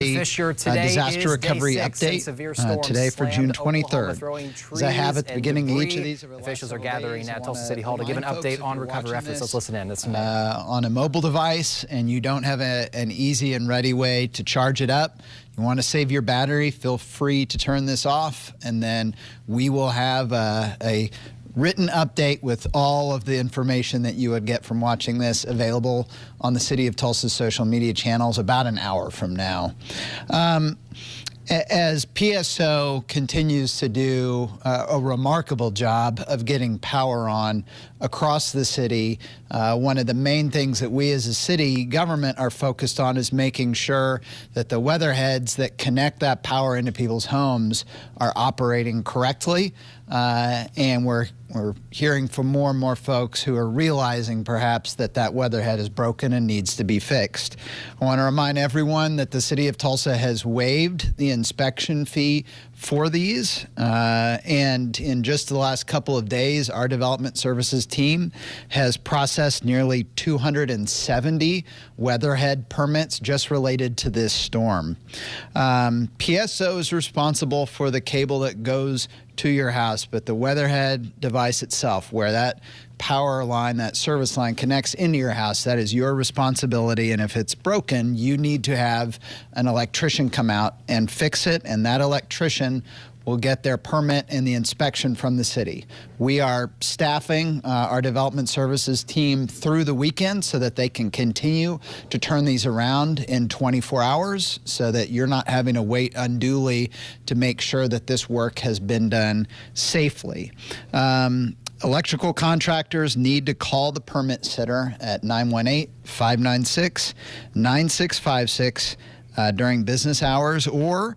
Fisher, today disaster recovery update today for June 23rd. As I have at the beginning of each of these, officials are gathering at Tulsa City Hall to give an update on recovery efforts. Let's listen in. On a mobile device and you don't have an easy and ready way to charge it up, you want to save your battery, feel free to turn this off, and then we will have a written update with all of the information that you would get from watching this available on the City of Tulsa's social media channels about an hour from now. As PSO continues to do a remarkable job of getting power on across the city, one of the main things that we as a city government are focused on is making sure that the weatherheads that connect that power into people's homes are operating correctly. And we're hearing from more and more folks who are realizing perhaps that weatherhead is broken and needs to be fixed. I want to remind everyone that the City of Tulsa has waived the inspection fee for these, and in just the last couple of days, our development services team has processed nearly 270 weatherhead permits just related to this storm. PSO is responsible for the cable that goes to your house, but the weatherhead device itself, where that power line, that service line connects into your house, that is your responsibility. And if it's broken, you need to have an electrician come out and fix it. And that electrician will get their permit and the inspection from the city. We are staffing our development services team through the weekend so that they can continue to turn these around in 24 hours so that you're not having to wait unduly to make sure that this work has been done safely. Electrical contractors need to call the permit sitter at 918-596-9656 during business hours, or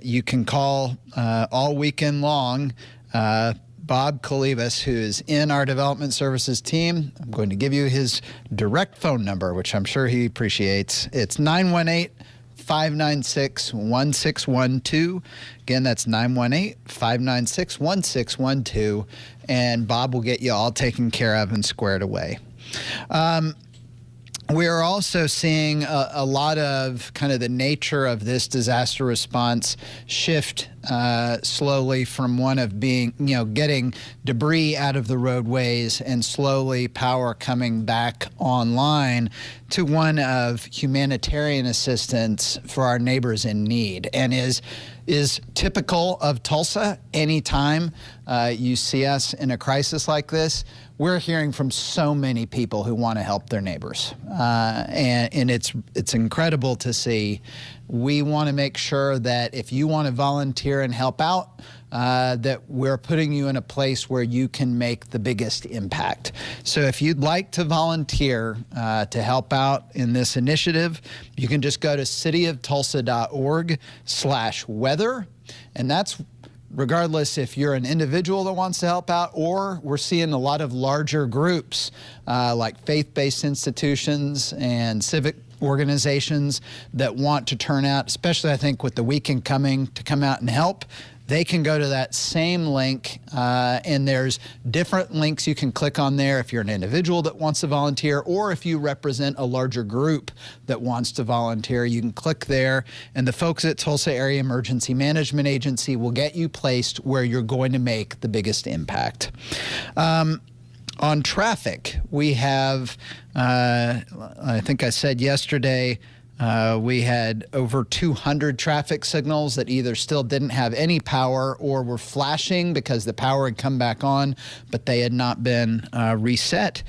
you can call all weekend long. Bob Kalivas, who is in our development services team, I'm going to give you his direct phone number, which I'm sure he appreciates. It's 918-596-1612. Again, that's 918-596-1612, and Bob will get you all taken care of and squared away. We are also seeing a lot of kind of the nature of this disaster response shift slowly from one of being, getting debris out of the roadways and slowly power coming back online to one of humanitarian assistance for our neighbors in need, and is typical of Tulsa. Anytime you see us in a crisis like this, we're hearing from so many people who want to help their neighbors, and it's incredible to see. We want to make sure that if you want to volunteer and help out, that we're putting you in a place where you can make the biggest impact. So if you'd like to volunteer to help out in this initiative, you can just go to cityoftulsa.org/weather, and that's regardless if you're an individual that wants to help out, or we're seeing a lot of larger groups like faith-based institutions and civic organizations that want to turn out, especially I think with the weekend coming, to come out and help. They can go to that same link, and there's different links you can click on there if you're an individual that wants to volunteer, or if you represent a larger group that wants to volunteer. You can click there, and the folks at Tulsa Area Emergency Management Agency will get you placed where you're going to make the biggest impact. On traffic, we have, I think I said yesterday, we had over 200 traffic signals that either still didn't have any power or were flashing because the power had come back on, but they had not been reset.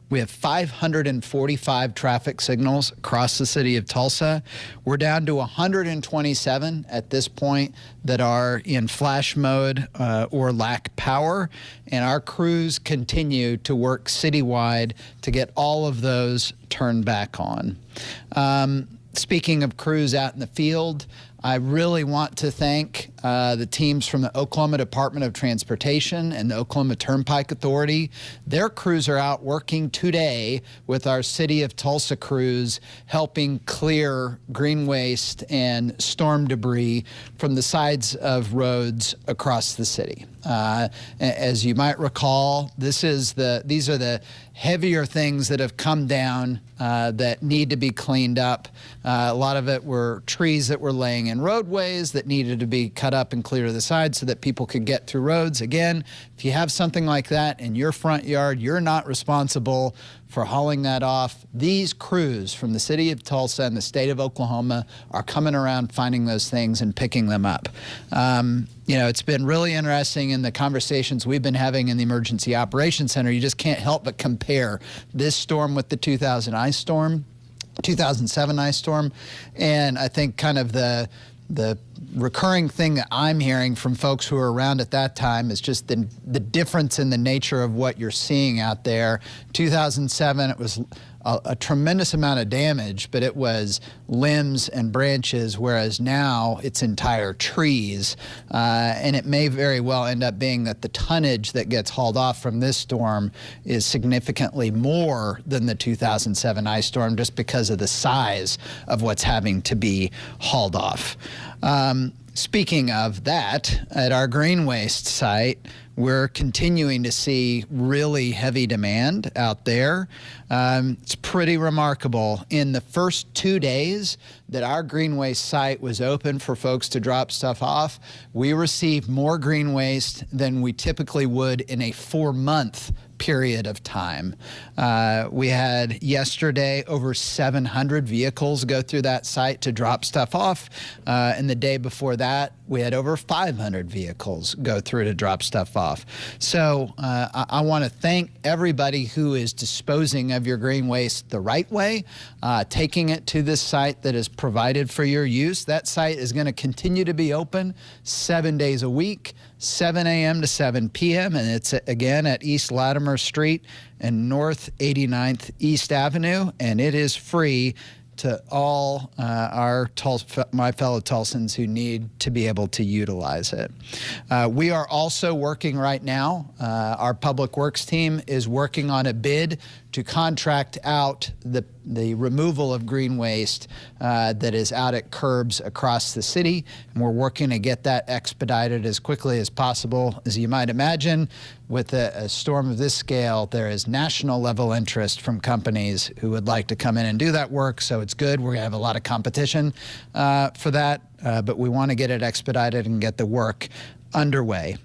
We have 545 traffic signals across the city of Tulsa. We're down to 127 at this point that are in flash mode or lack power, and our crews continue to work citywide to get all of those turned back on. Speaking of crews out in the field, I really want to thank the teams from the Oklahoma Department of Transportation and the Oklahoma Turnpike Authority. Their crews are out working today with our City of Tulsa crews, helping clear green waste and storm debris from the sides of roads across the city. As you might recall, these are the heavier things that have come down that need to be cleaned up. A lot of it were trees that were laying in roadways that needed to be cut up and clear to the side so that people could get through roads. Again, if you have something like that in your front yard, you're not responsible for hauling that off. These crews from the City of Tulsa and the state of Oklahoma are coming around finding those things and picking them up. You know, it's been really interesting in the conversations we've been having in the Emergency Operations Center. You just can't help but compare this storm with the 2007 ice storm. And I think kind of the recurring thing that I'm hearing from folks who were around at that time is just the difference in the nature of what you're seeing out there. 2007, it was a tremendous amount of damage, but it was limbs and branches, whereas now it's entire trees. And it may very well end up being that the tonnage that gets hauled off from this storm is significantly more than the 2007 ice storm, just because of the size of what's having to be hauled off. Speaking of that, at our green waste site, we're continuing to see really heavy demand out there. It's pretty remarkable. In the first 2 days that our green waste site was open for folks to drop stuff off, we received more green waste than we typically would in a 4-month period of time. We had yesterday over 700 vehicles go through that site to drop stuff off. And the day before that, we had over 500 vehicles go through to drop stuff off. So I want to thank everybody who is disposing of your green waste the right way, taking it to this site that is provided for your use. That site is going to continue to be open 7 days a week, 7 a.m. to 7 p.m. And it's, again, at East Latimer Street and North 89th East Avenue. And it is free to all my fellow Tulsans who need to be able to utilize it. We are also working right now. Our Public Works team is working on a bid to contract out the removal of green waste that is out at curbs across the city. And we're working to get that expedited as quickly as possible. As you might imagine, with a storm of this scale, there is national level interest from companies who would like to come in and do that work. So it's good. We're going to have a lot of competition for that, but we want to get it expedited and get the work underway.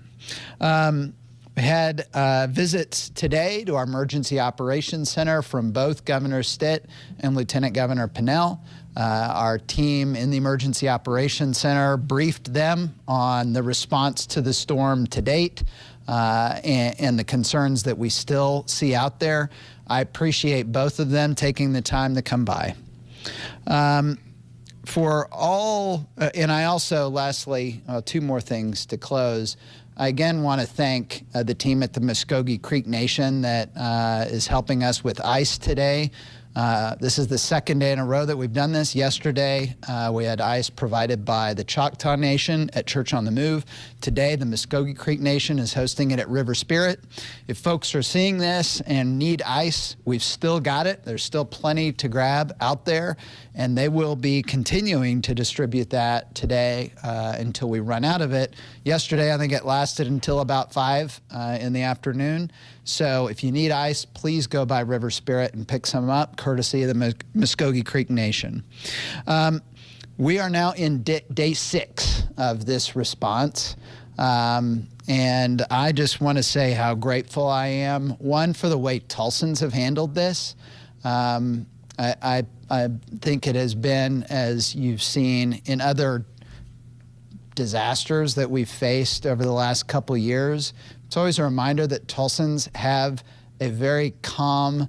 We had visits today to our Emergency Operations Center from both Governor Stitt and Lieutenant Governor Pinnell. Our team in the Emergency Operations Center briefed them on the response to the storm to date and the concerns that we still see out there. I appreciate both of them taking the time to come by. And I also, lastly, 2 more things to close. I again want to thank the team at the Muskogee Creek Nation that is helping us with ice today. This is the 2nd day in a row that we've done this. Yesterday, we had ice provided by the Choctaw Nation at Church on the Move. Today, the Muskogee Creek Nation is hosting it at River Spirit. If folks are seeing this and need ice, we've still got it. There's still plenty to grab out there, and they will be continuing to distribute that today until we run out of it. Yesterday, I think it lasted until about 5 in the afternoon. So if you need ice, please go by River Spirit and pick some up, courtesy of the Muskogee Creek Nation. We are now in day 6 of this response. And I just want to say how grateful I am, one, for the way Tulsans have handled this. I think it has been, as you've seen in other disasters that we've faced over the last couple of years, it's always a reminder that Tulsans have a very calm,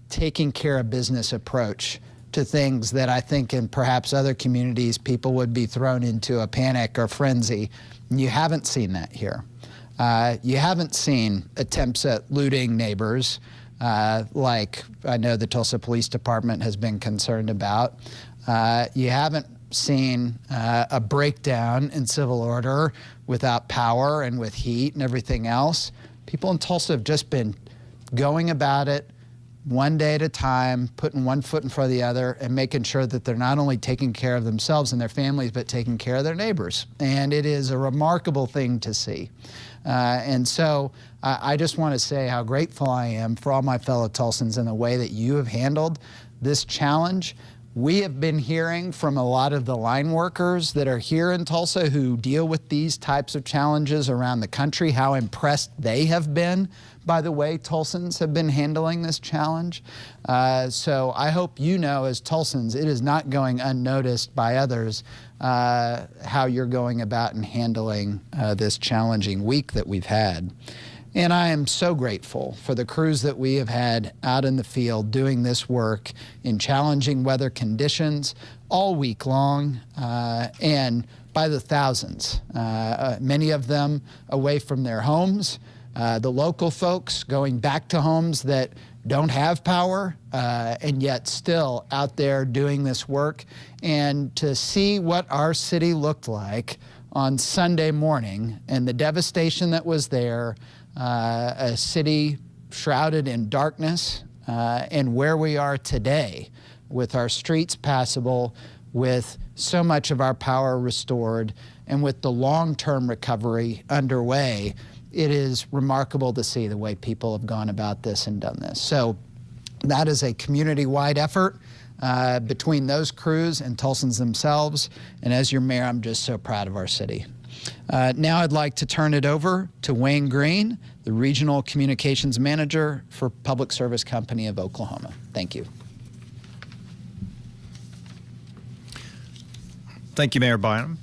taking care of business approach to things that I think in perhaps other communities people would be thrown into a panic or frenzy. And you haven't seen that here. You haven't seen attempts at looting neighbors like I know the Tulsa Police Department has been concerned about. You haven't seen a breakdown in civil order without power and with heat and everything else. People in Tulsa have just been going about it one day at a time, putting one foot in front of the other and making sure that they're not only taking care of themselves and their families, but taking care of their neighbors. And it is a remarkable thing to see. And so I just want to say how grateful I am for all my fellow Tulsans and the way that you have handled this challenge. We have been hearing from a lot of the line workers that are here in Tulsa who deal with these types of challenges around the country, how impressed they have been by the way Tulsans have been handling this challenge. So I hope you know, as Tulsans, it is not going unnoticed by others how you're going about and handling this challenging week that we've had. And I am so grateful for the crews that we have had out in the field doing this work in challenging weather conditions all week long and by the thousands, many of them away from their homes, the local folks going back to homes that don't have power and yet still out there doing this work. And to see what our city looked like on Sunday morning and the devastation that was there, a city shrouded in darkness, and where we are today with our streets passable, with so much of our power restored, and with the long-term recovery underway, it is remarkable to see the way people have gone about this and done this. So that is a community-wide effort between those crews and Tulsans themselves. And as your mayor, I'm just so proud of our city. Now I'd like to turn it over to Wayne Green, the Regional Communications Manager for Public Service Company of Oklahoma. Thank you. Thank you, Mayor Bynum.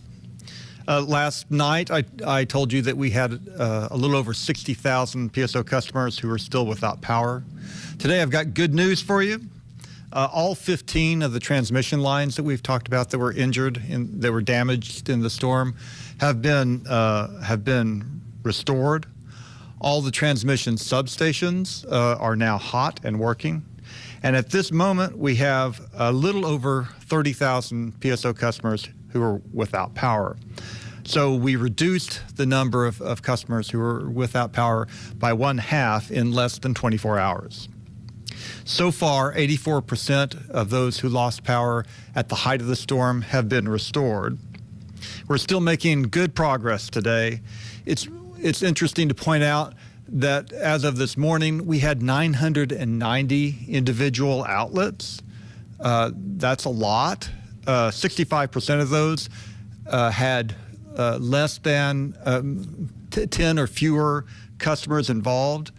Last night, I told you that we had a little over 60,000 PSO customers who are still without power. Today, I've got good news for you. All 15 of the transmission lines that we've talked about that were injured, that were damaged in the storm, have been restored. All the transmission substations are now hot and working. And at this moment, we have a little over 30,000 PSO customers who are without power. So we reduced the number of customers who are without power by 1/2 in less than 24 hours. So far, 84% of those who lost power at the height of the storm have been restored. We're still making good progress today. It's interesting to point out that as of this morning, we had 990 individual outlets. That's a lot. 65% of those had less than 10 or fewer customers involved.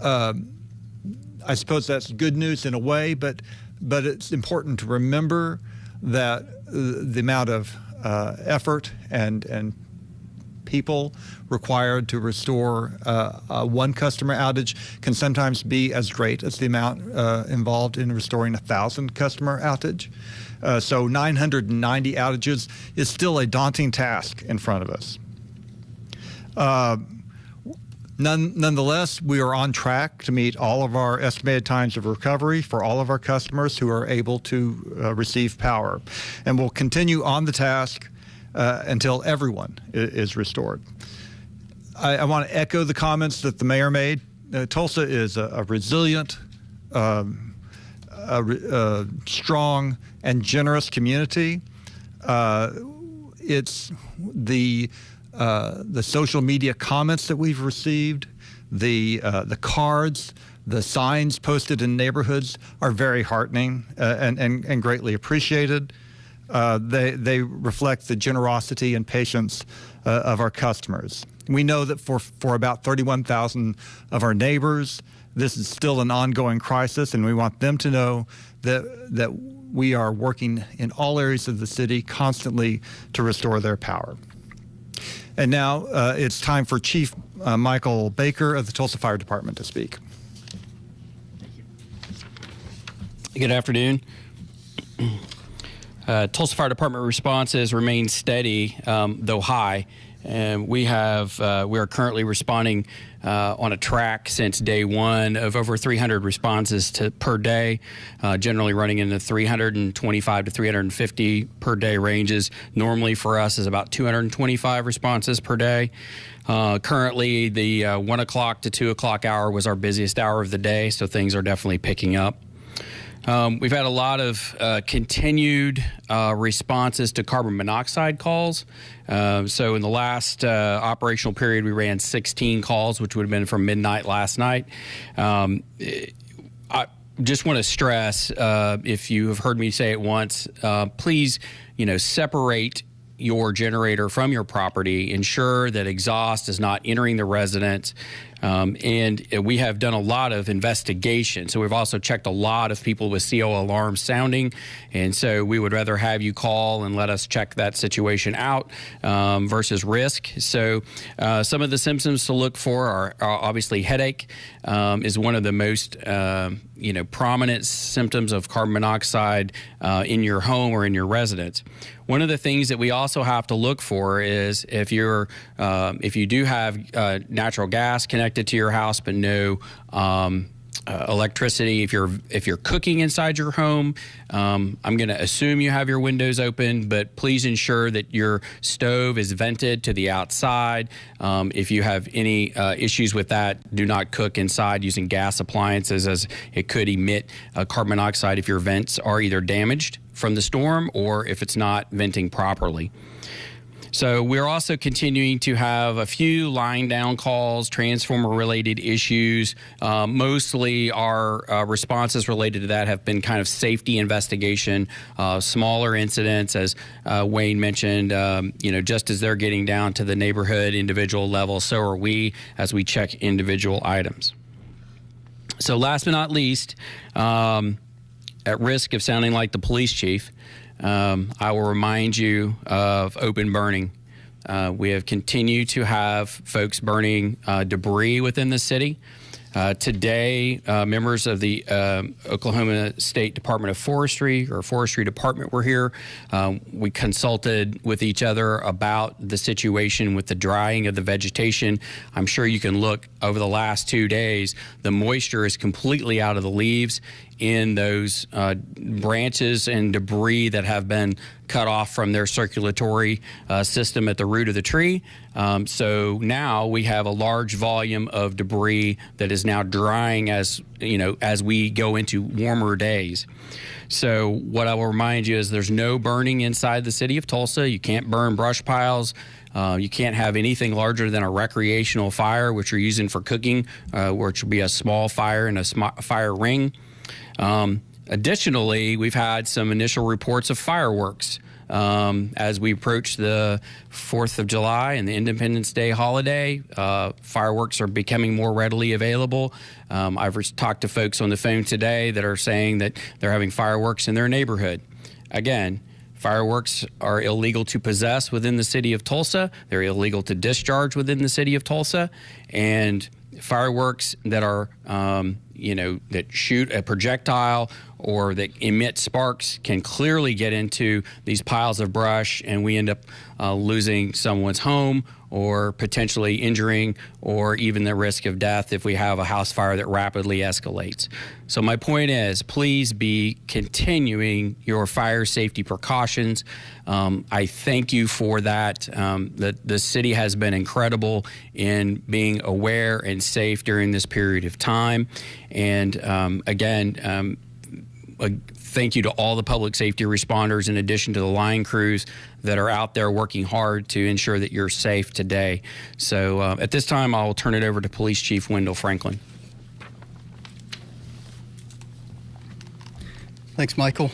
I suppose that's good news in a way, but it's important to remember that the amount of effort and people required to restore one customer outage can sometimes be as great as the amount involved in restoring 1,000 customer outage. So 990 outages is still a daunting task in front of us. Nonetheless, we are on track to meet all of our estimated times of recovery for all of our customers who are able to receive power. And we'll continue on the task until everyone is restored. I want to echo the comments that the mayor made. Tulsa is a resilient, strong, and generous community. It's the social media comments that we've received, the cards, the signs posted in neighborhoods are very heartening and greatly appreciated. They reflect the generosity and patience of our customers. We know that for about 31,000 of our neighbors, this is still an ongoing crisis, and we want them to know that we are working in all areas of the city constantly to restore their power. And now it's time for Chief Michael Baker of the Tulsa Fire Department to speak. Good afternoon. Tulsa Fire Department responses remain steady, though high. And we are currently responding on a track since day one of over 300 responses per day, generally running in the 325 to 350 per day ranges. Normally for us is about 225 responses per day. Currently, the 1 o'clock to 2 o'clock hour was our busiest hour of the day, so things are definitely picking up. We've had a lot of continued responses to carbon monoxide calls. So in the last operational period, we ran 16 calls, which would have been from midnight last night. I just want to stress, if you have heard me say it once, please, separate your generator from your property, ensure that exhaust is not entering the residence. And we have done a lot of investigation. So we've also checked a lot of people with CO alarms sounding. And so we would rather have you call and let us check that situation out versus risk. So some of the symptoms to look for are obviously headache is one of the most prominent symptoms of carbon monoxide in your home or in your residence. One of the things that we also have to look for is if you do have natural gas connected to your house but no electricity, if you're cooking inside your home, I'm going to assume you have your windows open, but please ensure that your stove is vented to the outside. If you have any issues with that, do not cook inside using gas appliances, as it could emit carbon monoxide if your vents are either damaged from the storm or if it's not venting properly. So we're also continuing to have a few line down calls, transformer related issues. Mostly our responses related to that have been kind of safety investigation, smaller incidents, as Wayne mentioned, just as they're getting down to the neighborhood individual level, so are we as we check individual items. So last but not least, at risk of sounding like the police chief, I will remind you of open burning. We have continued to have folks burning debris within the city. Today, members of the Oklahoma State Department of Forestry or Forestry Department were here. We consulted with each other about the situation with the drying of the vegetation. I'm sure you can look over the last 2 days, the moisture is completely out of the leaves in those branches and debris that have been cut off from their circulatory system at the root of the tree. So now we have a large volume of debris that is now drying as we go into warmer days. So what I will remind you is there's no burning inside the city of Tulsa. You can't burn brush piles. You can't have anything larger than a recreational fire, which you're using for cooking, which will be a small fire in a fire ring. Additionally, we've had some initial reports of fireworks as we approach the 4th of July and the Independence Day holiday. Fireworks are becoming more readily available. I've talked to folks on the phone today that are saying that they're having fireworks in their neighborhood. Again, fireworks are illegal to possess within the city of Tulsa. They're illegal to discharge within the city of Tulsa. And fireworks that are, that shoot a projectile or that emit sparks can clearly get into these piles of brush, and we end up losing someone's home or potentially injuring or even the risk of death if we have a house fire that rapidly escalates. So my point is, please be continuing your fire safety precautions. I thank you for that. The city has been incredible in being aware and safe during this period of time. And thank you to all the public safety responders, in addition to the line crews that are out there working hard to ensure that you're safe today. So at this time, I will turn it over to Police Chief Wendell Franklin. Thanks, Michael.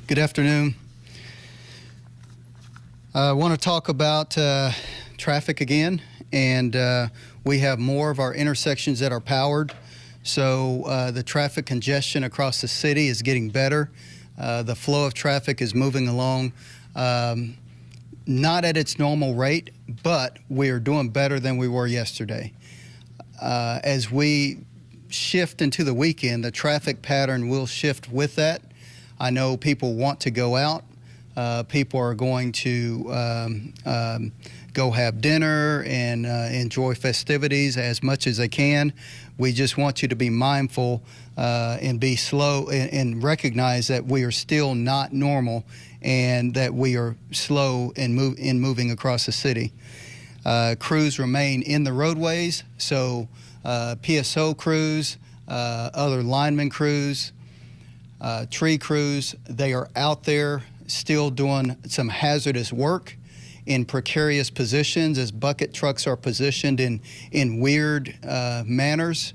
Good afternoon. I want to talk about traffic again, and we have more of our intersections that are powered. So the traffic congestion across the city is getting better. The flow of traffic is moving along, not at its normal rate, but we are doing better than we were yesterday. As we shift into the weekend, the traffic pattern will shift with that. I know people want to go out. People are going to go have dinner and enjoy festivities as much as they can. We just want you to be mindful and be slow and recognize that we are still not normal and that we are slow in moving across the city. Crews remain in the roadways, so PSO crews, other lineman crews, tree crews, they are out there still doing some hazardous work in precarious positions as bucket trucks are positioned in weird manners.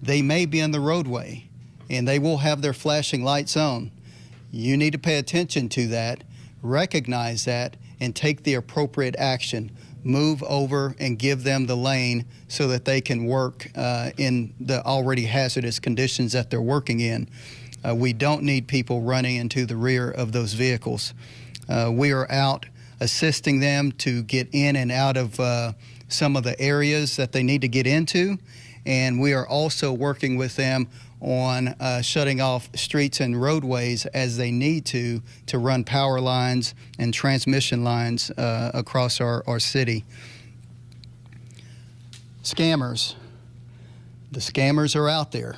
They may be in the roadway and they will have their flashing lights on. You need to pay attention to that, recognize that, and take the appropriate action. Move over and give them the lane so that they can work in the already hazardous conditions that they're working in. We don't need people running into the rear of those vehicles. We are out assisting them to get in and out of some of the areas that they need to get into, and we are also working with them on shutting off streets and roadways as they need to run power lines and transmission lines across our city. Scammers. The scammers are out there.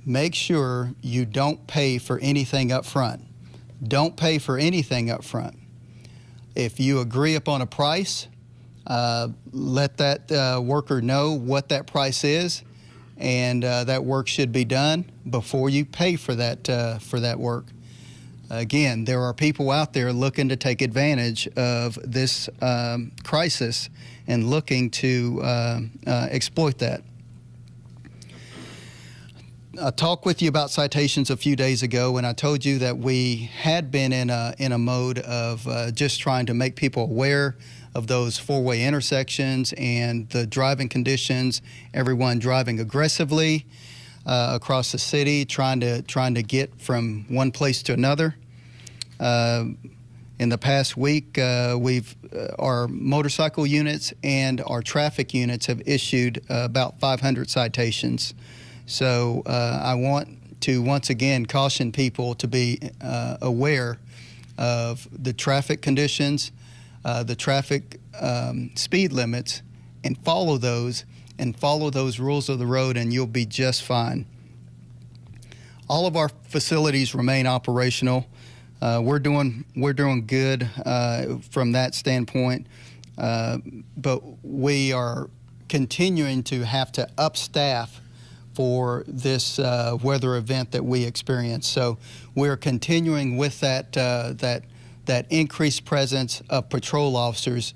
Make sure you don't pay for anything up front. Don't pay for anything up front. If you agree upon a price, let that worker know what that price is, and that work should be done before you pay for that work. Again, there are people out there looking to take advantage of this crisis and looking to exploit that. I talked with you about citations a few days ago, and I told you that we had been in a mode of just trying to make people aware of those four-way intersections and the driving conditions, everyone driving aggressively across the city, trying to get from one place to another. In the past week, our motorcycle units and our traffic units have issued about 500 citations. So I want to once again caution people to be aware of the traffic conditions, the traffic speed limits, and follow those rules of the road, and you'll be just fine. All of our facilities remain operational. We're doing good from that standpoint, but we are continuing to have to upstaff for this weather event that we experienced. So we're continuing with that increased presence of patrol officers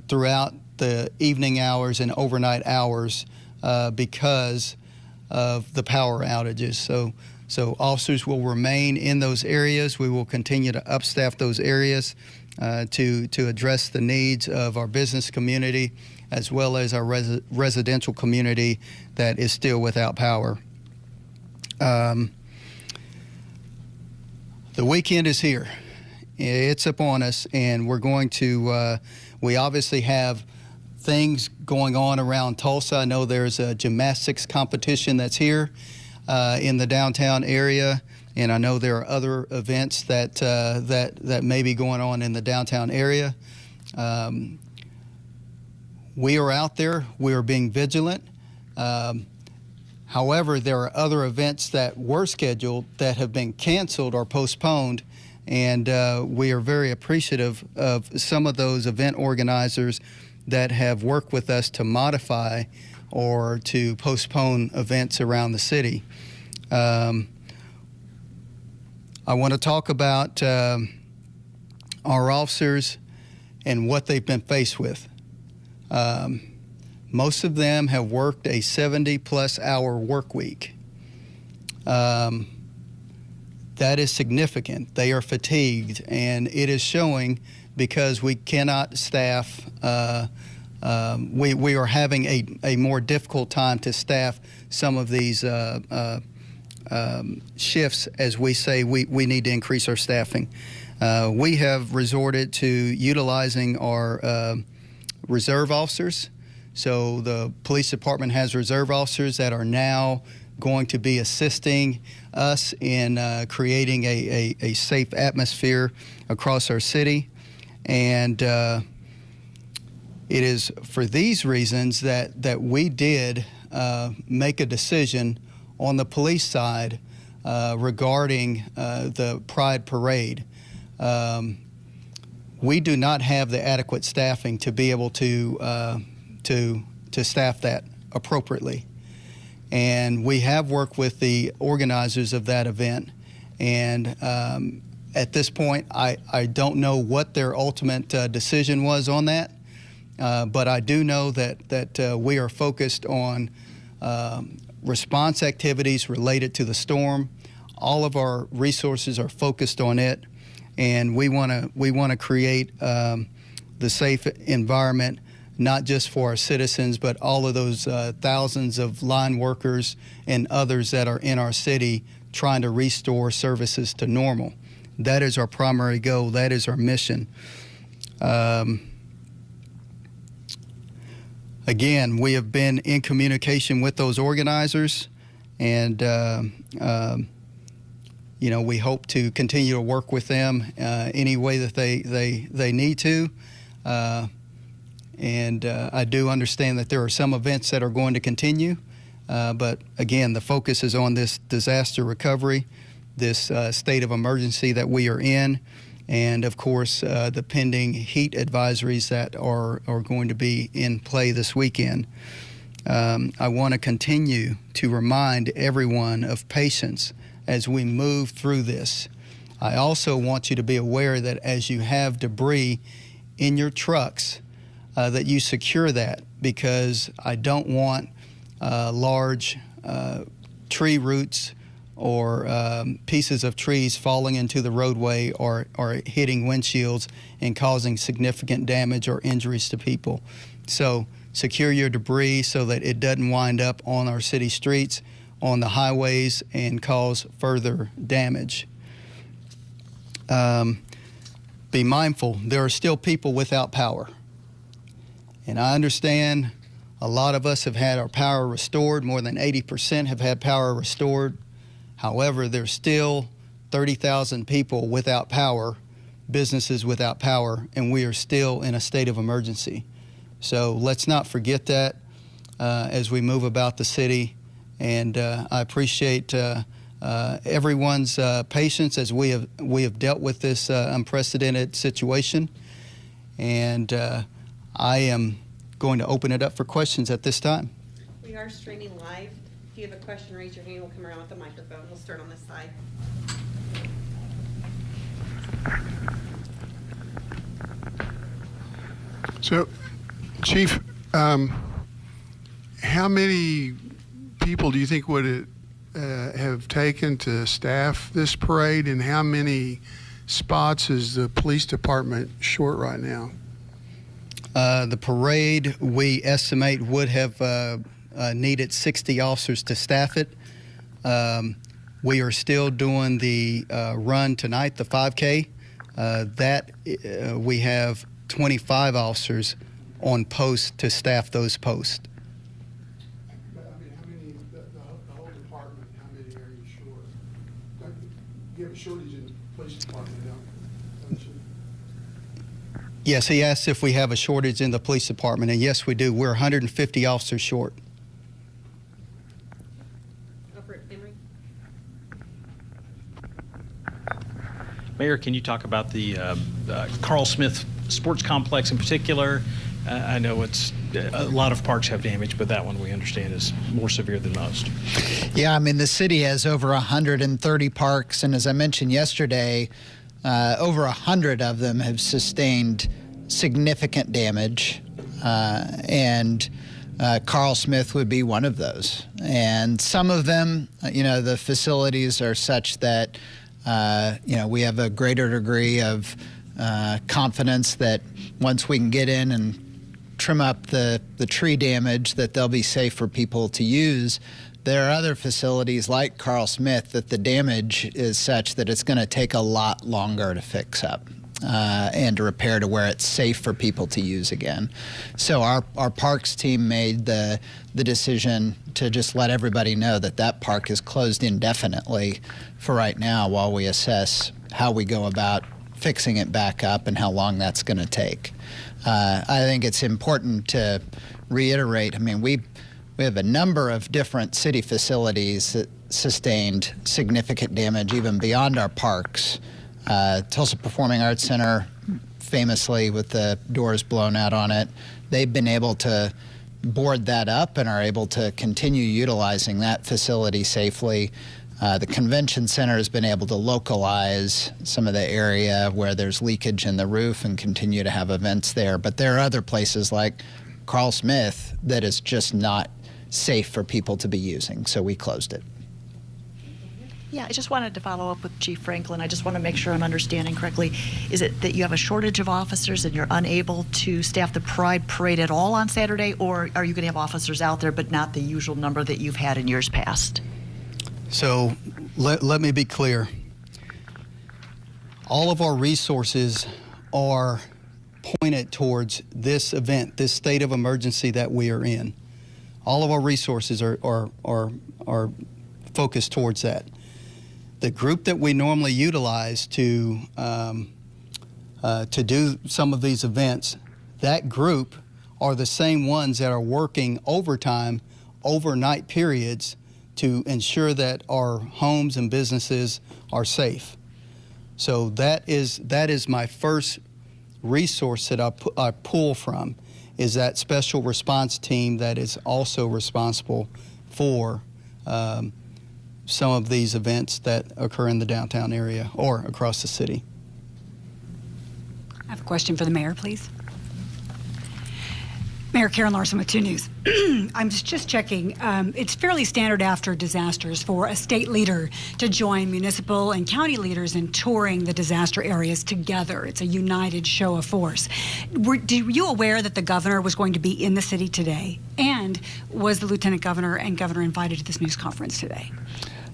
throughout the evening hours and overnight hours because of the power outages. So officers will remain in those areas. We will continue to upstaff those areas to address the needs of our business community as well as our residential community that is still without power. The weekend is here. It's upon us, and we're going to, we obviously have things going on around Tulsa. I know there's a gymnastics competition that's here in the downtown area, and I know there are other events that may be going on in the downtown area. We are out there. We are being vigilant. However, there are other events that were scheduled that have been canceled or postponed, and we are very appreciative of some of those event organizers that have worked with us to modify or to postpone events around the city. I want to talk about our officers and what they've been faced with. Most of them have worked a 70-plus hour work week. That is significant. They are fatigued, and it is showing because we cannot staff. We are having a more difficult time to staff some of these shifts as we say we need to increase our staffing. We have resorted to utilizing our reserve officers. So the police department has reserve officers that are now going to be assisting us in creating a safe atmosphere across our city. And it is for these reasons that we did make a decision on the police side regarding the Pride Parade. We do not have the adequate staffing to be able to staff that appropriately. And we have worked with the organizers of that event. And at this point, I don't know what their ultimate decision was on that. But I do know that we are focused on response activities related to the storm. All of our resources are focused on it, and we want to create the safe environment, not just for our citizens, but all of those thousands of line workers and others that are in our city trying to restore services to normal. That is our primary goal. That is our mission. Again, we have been in communication with those organizers, and we hope to continue to work with them any way that they need to. And I do understand that there are some events that are going to continue, but again, the focus is on this disaster recovery, this state of emergency that we are in, and of course the pending heat advisories that are going to be in play this weekend. I want to continue to remind everyone of patience as we move through this. I also want you to be aware that as you have debris in your trucks, that you secure that, because I don't want large tree roots or pieces of trees falling into the roadway or hitting windshields and causing significant damage or injuries to people. So secure your debris so that it doesn't wind up on our city streets, on the highways, and cause further damage. Be mindful, there are still people without power. And I understand a lot of us have had our power restored. More than 80% have had power restored. However, there's still 30,000 people without power, businesses without power, and we are still in a state of emergency. So let's not forget that as we move about the city. And I appreciate everyone's patience as we have dealt with this unprecedented situation. And I am going to open it up for questions at this time. We are streaming live. If you have a question, raise your hand. We'll come around with the microphone. We'll start on this side. So, Chief, how many people do you think would it have taken to staff this parade, and how many spots is the police department short right now? The parade, we estimate, would have needed 60 officers to staff it. We are still doing the run tonight, the 5K. We have 25 officers on post to staff those posts. But, I mean, how many, the whole department, how many are you short? You have a shortage in the police department, don't you? Yes, he asked if we have a shortage in the police department, and yes, we do. We're 150 officers short. Over at Emory. Mayor, can you talk about the Carl Smith Sports Complex in particular? I know it's a lot of parks have damage, but that one we understand is more severe than most. Yeah, I mean, the city has over 130 parks, and as I mentioned yesterday, over 100 of them have sustained significant damage, and Carl Smith would be one of those. And some of them, the facilities are such that, we have a greater degree of confidence that once we can get in and trim up the tree damage, that they'll be safe for people to use. There are other facilities like Carl Smith that the damage is such that it's going to take a lot longer to fix up. and to repair to where it's safe for people to use again. So our parks team made the decision to just let everybody know that that park is closed indefinitely for right now while we assess how we go about fixing it back up and how long that's going to take. I think it's important to reiterate, I mean, we have a number of different city facilities that sustained significant damage even beyond our parks. Tulsa Performing Arts Center, famously with the doors blown out on it, they've been able to board that up and are able to continue utilizing that facility safely. The convention center has been able to localize some of the area where there's leakage in the roof and continue to have events there. But there are other places like Carl Smith that is just not safe for people to be using, so we closed it. Yeah, I just wanted to follow up with Chief Franklin. I just want to make sure I'm understanding correctly. Is it that you have a shortage of officers and you're unable to staff the Pride Parade at all on Saturday, or are you going to have officers out there but not the usual number that you've had in years past? So let me be clear. All of our resources are pointed towards this event, this state of emergency that we are in. All of our resources are focused towards that. The group that we normally utilize to do some of these events, that group are the same ones that are working overtime, overnight periods to ensure that our homes and businesses are safe. So that is my first resource that I pull from, is that special response team that is also responsible for some of these events that occur in the downtown area or across the city. I have a question for the mayor, please. Mayor Karen Larson with 2 News. I'm just checking. It's fairly standard after disasters for a state leader to join municipal and county leaders in touring the disaster areas together. It's a united show of force. Were you aware that the governor was going to be in the city today? And was the lieutenant governor and governor invited to this news conference today?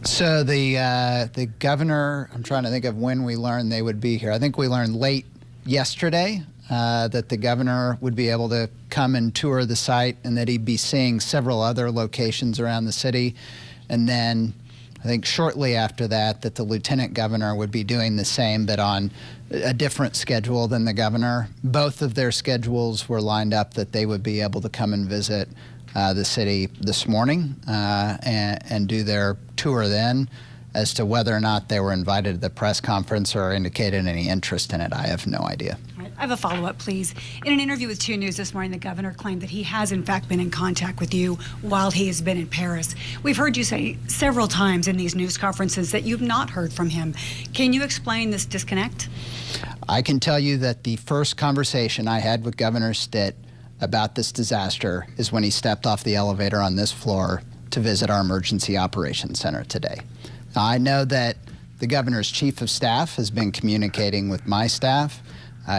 So the governor, I'm trying to think of when we learned they would be here. I think we learned late yesterday that the governor would be able to come and tour the site and that he'd be seeing several other locations around the city. And then I think shortly after that the lieutenant governor would be doing the same, but on a different schedule than the governor. Both of their schedules were lined up that they would be able to come and visit the city this morning and do their tour then. As to whether or not they were invited to the press conference or indicated any interest in it, I have no idea. All right, I have a follow-up, please. In an interview with 2 News this morning, the governor claimed that he has, in fact, been in contact with you while he has been in Paris. We've heard you say several times in these news conferences that you've not heard from him. Can you explain this disconnect? I can tell you that the first conversation I had with Governor Stitt about this disaster is when he stepped off the elevator on this floor to visit our Emergency Operations Center today. I know that the governor's chief of staff has been communicating with my staff.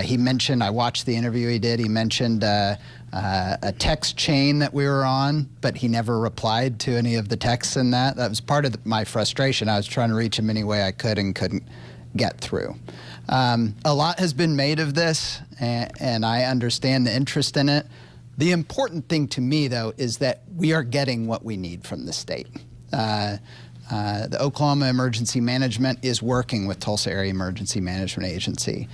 He mentioned, I watched the interview he did, he mentioned a text chain that we were on, but he never replied to any of the texts in that. That was part of my frustration. I was trying to reach him any way I could and couldn't get through. A lot has been made of this, and I understand the interest in it. The important thing to me, though, is that we are getting what we need from the state. The Oklahoma Emergency Management is working with Tulsa Area Emergency Management Agency.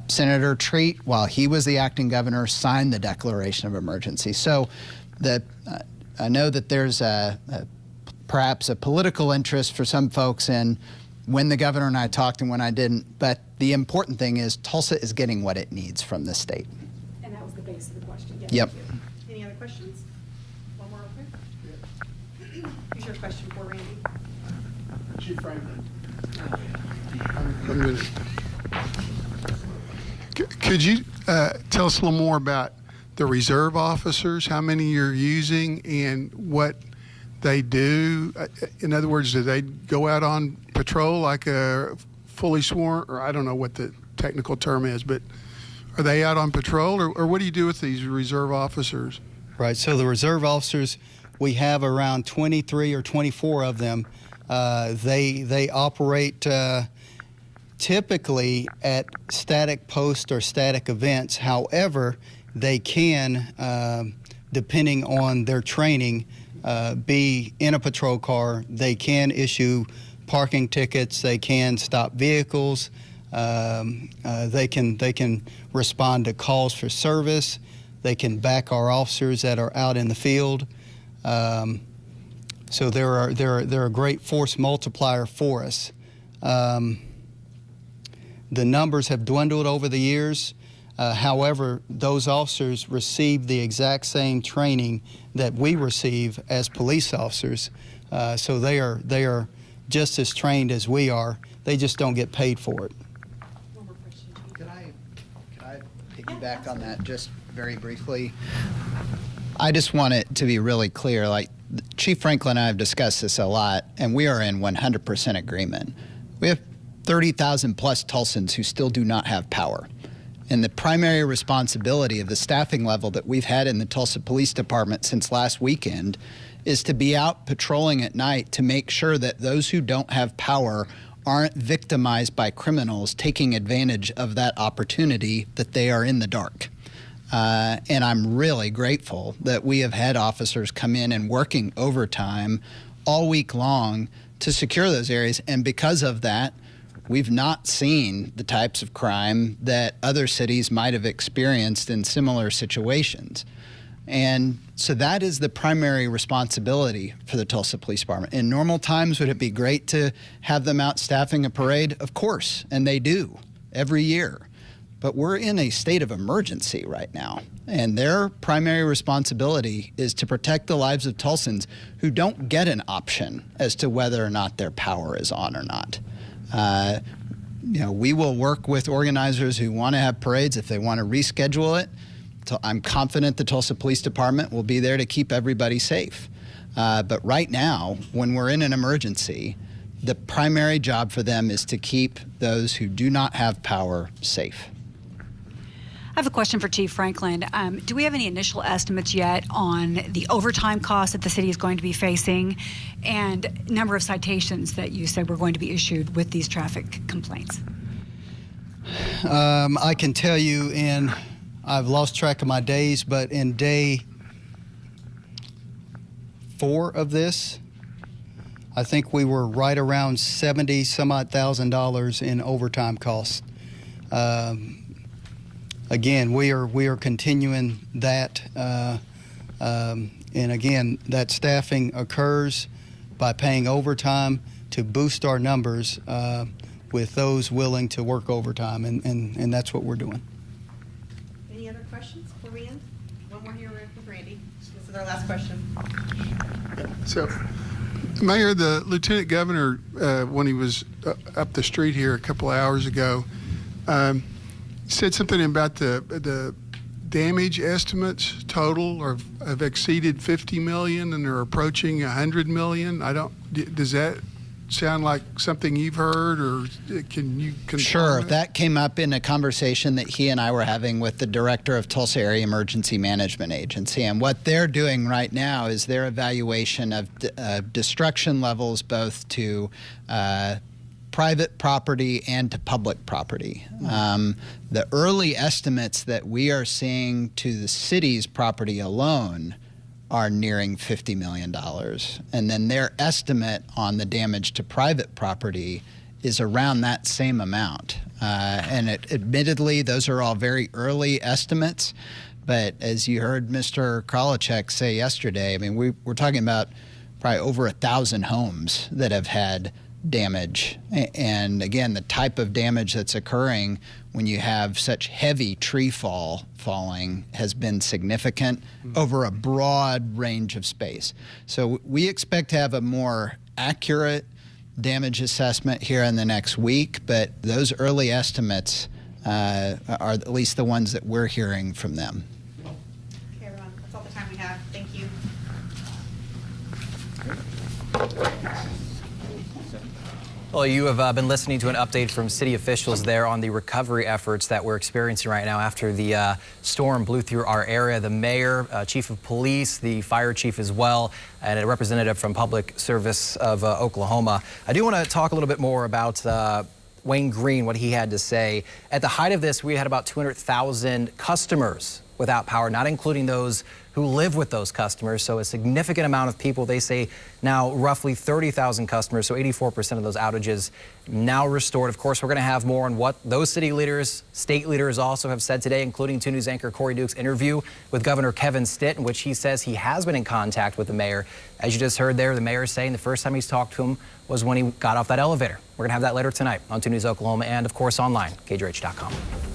Senator Treat, while he was the acting governor, signed the declaration of emergency. So I know that there's perhaps a political interest for some folks in when the governor and I talked and when I didn't, but the important thing is Tulsa is getting what it needs from the state. And that was the base of the question. Yes, Yep. Thank you. Any other questions? One more real quick. Who's your question for, Randy? Chief Franklin. I'm gonna, could you tell us a little more about the reserve officers, how many you're using and what they do? In other words, do they go out on patrol like a fully sworn, or I don't know what the technical term is, but are they out on patrol, or what do you do with these reserve officers? Right, so the reserve officers, we have around 23 or 24 of them. They operate typically at static posts or static events. However, they can, depending on their training, be in a patrol car. They can issue parking tickets. They can stop vehicles. They can respond to calls for service. They can back our officers that are out in the field. So they're a great force multiplier for us. The numbers have dwindled over the years. However, those officers receive the exact same training that we receive as police officers. So they are just as trained as we are. They just don't get paid for it. One more question, Chief. Could I piggyback on that just very briefly? I just want it to be really clear, like Chief Franklin and I have discussed this a lot, and we are in 100% agreement. We have 30,000 plus Tulsans who still do not have power. And the primary responsibility of the staffing level that we've had in the Tulsa Police Department since last weekend is to be out patrolling at night to make sure that those who don't have power aren't victimized by criminals taking advantage of that opportunity that they are in the dark. And I'm really grateful that we have had officers come in and working overtime all week long to secure those areas. And because of that, we've not seen the types of crime that other cities might have experienced in similar situations. And so that is the primary responsibility for the Tulsa Police Department. In normal times, would it be great to have them out staffing a parade? Of course, and they do every year. But we're in a state of emergency right now, and their primary responsibility is to protect the lives of Tulsans who don't get an option as to whether or not their power is on or not. We will work with organizers who want to have parades if they want to reschedule it. So I'm confident the Tulsa Police Department will be there to keep everybody safe. But right now, when we're in an emergency, the primary job for them is to keep those who do not have power safe. I have a question for Chief Franklin. Do we have any initial estimates yet on the overtime costs that the city is going to be facing and number of citations that you said were going to be issued with these traffic complaints? I can tell you I've lost track of my days, but in day 4 of this, I think we were right around $70,000 in overtime costs. Again, we are continuing that, and again, that staffing occurs by paying overtime to boost our numbers with those willing to work overtime, and that's what we're doing. Any other questions before we end? One more here with Randy. This is our last question. So, Mayor, the Lieutenant Governor, when he was up the street here a couple of hours ago, said something about the damage estimates total have exceeded 50 million and are approaching 100 million. Does that sound like something you've heard, or can you confirm? Sure. That came up in a conversation that he and I were having with the director of Tulsa Area Emergency Management Agency. And what they're doing right now is their evaluation of destruction levels both to private property and to public property. The early estimates that we are seeing to the city's property alone are nearing $50 million. And then their estimate on the damage to private property is around that same amount. Admittedly, those are all very early estimates. But as you heard Mr. Kralachek say yesterday, I mean, we're talking about probably over 1,000 homes that have had damage. And again, the type of damage that's occurring when you have such heavy tree falling has been significant over a broad range of space. So we expect to have a more accurate damage assessment here in the next week, but those early estimates are at least the ones that we're hearing from them. Okay, everyone, that's all the time we have. Thank you. Well, you have been listening to an update from city officials there on the recovery efforts that we're experiencing right now after the storm blew through our area. The mayor, chief of police, the fire chief as well, and a representative from Public Service of Oklahoma. I do want to talk a little bit more about Wayne Green, what he had to say. At the height of this, we had about 200,000 customers without power, not including those who live with those customers. So a significant amount of people, they say now roughly 30,000 customers, so 84% of those outages now restored. Of course, we're going to have more on what those city leaders, state leaders also have said today, including 2 News anchor Corey Duke's interview with Governor Kevin Stitt, in which he says he has been in contact with the mayor. As you just heard there, the mayor is saying the first time he's talked to him was when he got off that elevator. We're going to have that later tonight on 2 News Oklahoma and, of course, online, KJRH.com.